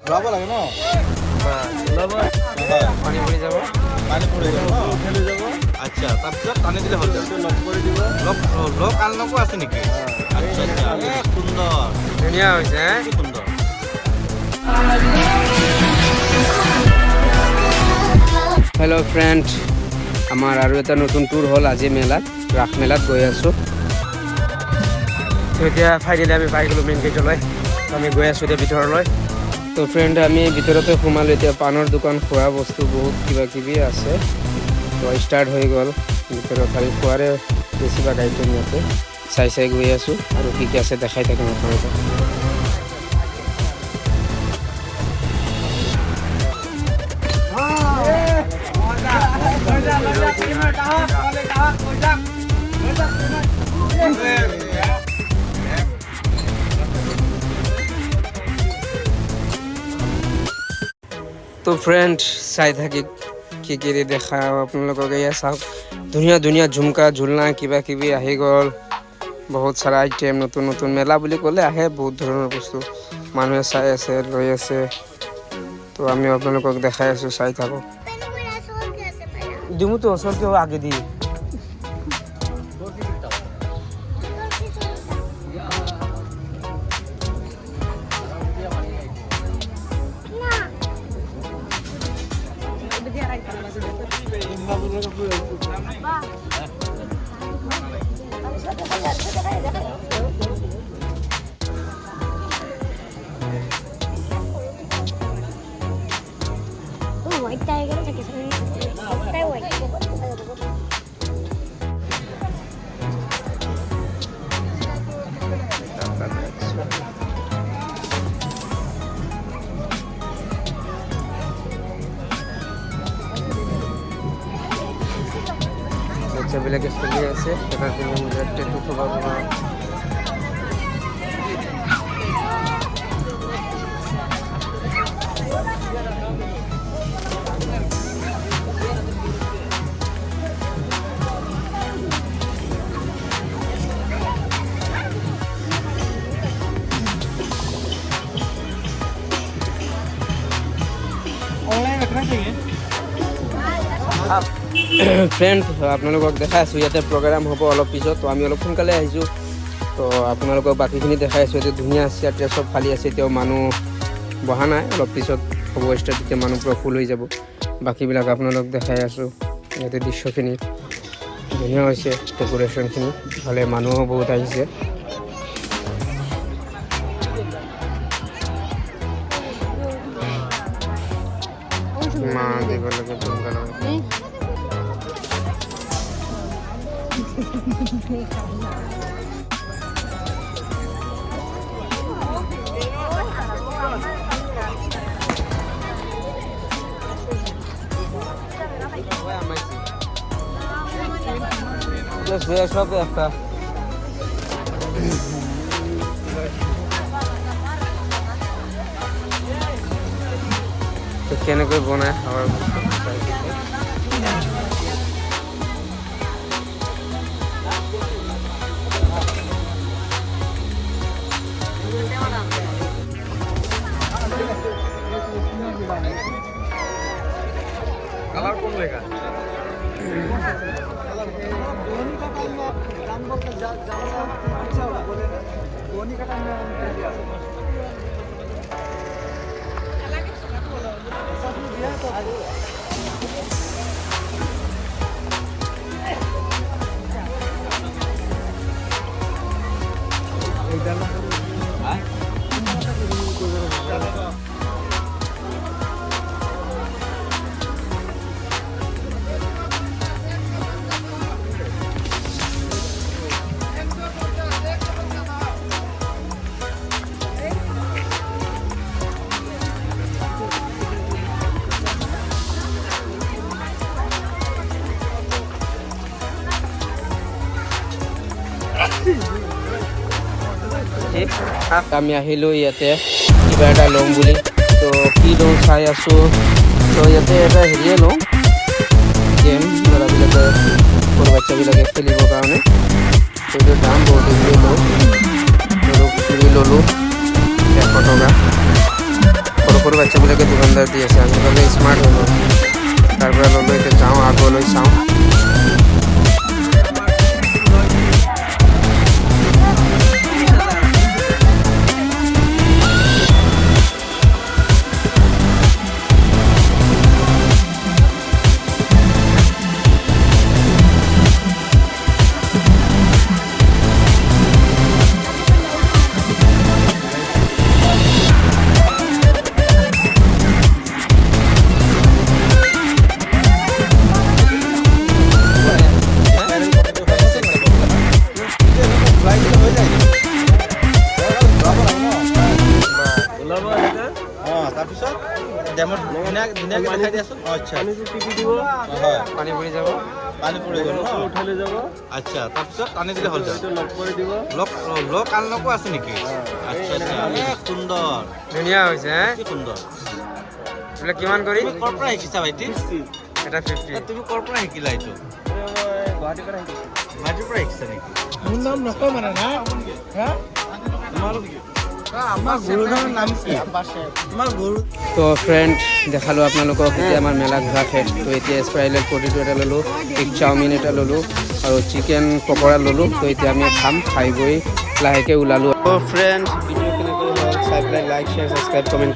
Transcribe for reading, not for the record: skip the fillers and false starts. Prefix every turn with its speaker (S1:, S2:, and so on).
S1: ওলাব লাগে ন
S2: ওলাব পানী পৰি যাব
S1: পানী পৰি যাব খেলি যাব
S3: আচ্ছা তাৰপিছত টানি দিলে হ'ল
S1: লগ কৰি দিব
S3: লগ আনলকো আছে নেকি আচ্ছা আচ্ছা সুন্দৰ
S2: ধুনীয়া হৈছে
S3: কি সুন্দৰ
S2: হেল্ল' ফ্ৰেণ্ড আমাৰ আৰু এটা নতুন টুৰ হ'ল আজি মেলাত ৰাস মেলাত গৈ আছোঁ তো এতিয়া ফাইনেলি আমি পাই গ'লোঁ মেইন গেটলৈ আমি গৈ আছোঁ এতিয়া ভিতৰলৈ তো ফ্ৰেণ্ড আমি ভিতৰতে সোমালোঁ এতিয়া পাণৰ দোকান খোৱা বস্তু বহুত কিবা কিবি আছে তো ষ্টাৰ্ট হৈ গ'ল ভিতৰত খালি খোৱাৰে বেছিভাগ আইটেম ইয়াতে চাই চাই গৈ আছোঁ আৰু কি কি আছে দেখাই থাকিম আপোনালোকক তো ফ্ৰেণ্ড চাই থাকি কি কি দেখাওঁ আপোনালোকক এয়া চাওক ধুনীয়া ধুনীয়া ঝুমকা ঝুলনা কিবা কিবি আহি গ'ল বহুত সাৰা আইটেম নতুন নতুন মেলা বুলি ক'লে আহে বহুত ধৰণৰ বস্তু মানুহে চাই আছে লৈ আছে তো আমি আপোনালোকক দেখাই আছোঁ চাই থাকক দিমতো ওচৰতে আগে দি
S4: white tiger থাকে তাই white
S2: বাচ্চাবিলাকে খেলি আছে এটার জন্য একটা দুটো বাবা ফ্ৰেণ্ড আপোনালোকক দেখাই আছোঁ ইয়াতে প্ৰগ্ৰাম হ'ব অলপ পিছত তো আমি অলপ সোনকালে আহিছোঁ তো আপোনালোকক বাকীখিনি দেখাই আছোঁ এতিয়া ধুনীয়া আছে এতিয়া চব খালী আছে এতিয়াও মানুহ বহা নাই অলপ পিছত হ'ব ষ্টাৰ্ট এতিয়া মানুহ পূৰা ফুল হৈ যাব বাকীবিলাক আপোনালোক দেখাই আছোঁ ইয়াতে দৃশ্যখিনি ধুনীয়া হৈছে ডেক'ৰেশ্যনখিনি ভালে মানুহো বহুত আহিছে মা দিব লাগে সোনকালে সব একটা তো কেনেকৈ বনায় খাবার
S1: কালার কোন লেখা
S2: আমি আহিলোঁ ইয়াতে কিবা এটা ল'ম বুলি তো কি লওঁ চাই আছোঁ তো ইয়াতে এটা হেৰিয়ে লওঁ গেম ল'ৰাবিলাকে সৰু বাচ্চাবিলাকে খেলিবৰ কাৰণে সেইটো দাম বহুত লওঁ ল'লোঁ 100 টকা সৰু সৰু বাচ্চাবিলাকে দোকানদাৰ দি আছে আমি মানে স্মাৰ্ট হ'লো তাৰ পৰা ল'লোঁ এতিয়া যাওঁ আগলৈ চাওঁ
S3: তাৰপিছত ডেমত ধুনীয়াকৈ দেখাই দিয়াচোন আচ্ছা হয়
S2: পানী পৰি যাব
S3: পানী পৰি গ'ল
S1: উঠাই লৈ যাব
S3: আচ্ছা তাৰপিছত পানী দিলে হ'ল
S1: এইটো লক কৰি দিব
S3: লক আনলকো আছে নেকি আচ্ছা আচ্ছা সুন্দৰ
S2: ধুনীয়া হৈছে হে
S3: কি সুন্দৰ
S2: এইবিলাক কিমান কৰি
S3: তুমি ক'ৰ পৰা শিকিছা ভাইটি
S2: এটা 50
S3: তুমি ক'ৰ পৰা শিকিলা এইটো
S1: গুৱাহাটীৰ পৰা আহিছোঁ
S3: গুৱাহাটীৰ পৰা শিকিছা নেকি
S1: মোৰ নাম নকওঁ মানে না আমাৰ গুৰুজনৰ নাম কি তোমাৰ গুৰু
S2: তো ফ্ৰেণ্ড দেখালোঁ আপোনালোকক এতিয়া আমাৰ মেলা ঘূৰা শেষ তো এতিয়া স্পাইৰেল পটেটো এটা ল'লোঁ এগ চাওমিন এটা ল'লোঁ আৰু চিকেন পকৰা ল'লোঁ তো এতিয়া আমি খাই গৈ লাহেকৈ ওলালোঁ তো ফ্ৰেণ্ড ভিডিঅ' কেনেকৈ হ'ল চাই পেলাই লাইক শ্বেয়াৰ ছাবস্ক্ৰাইব কমেণ্ট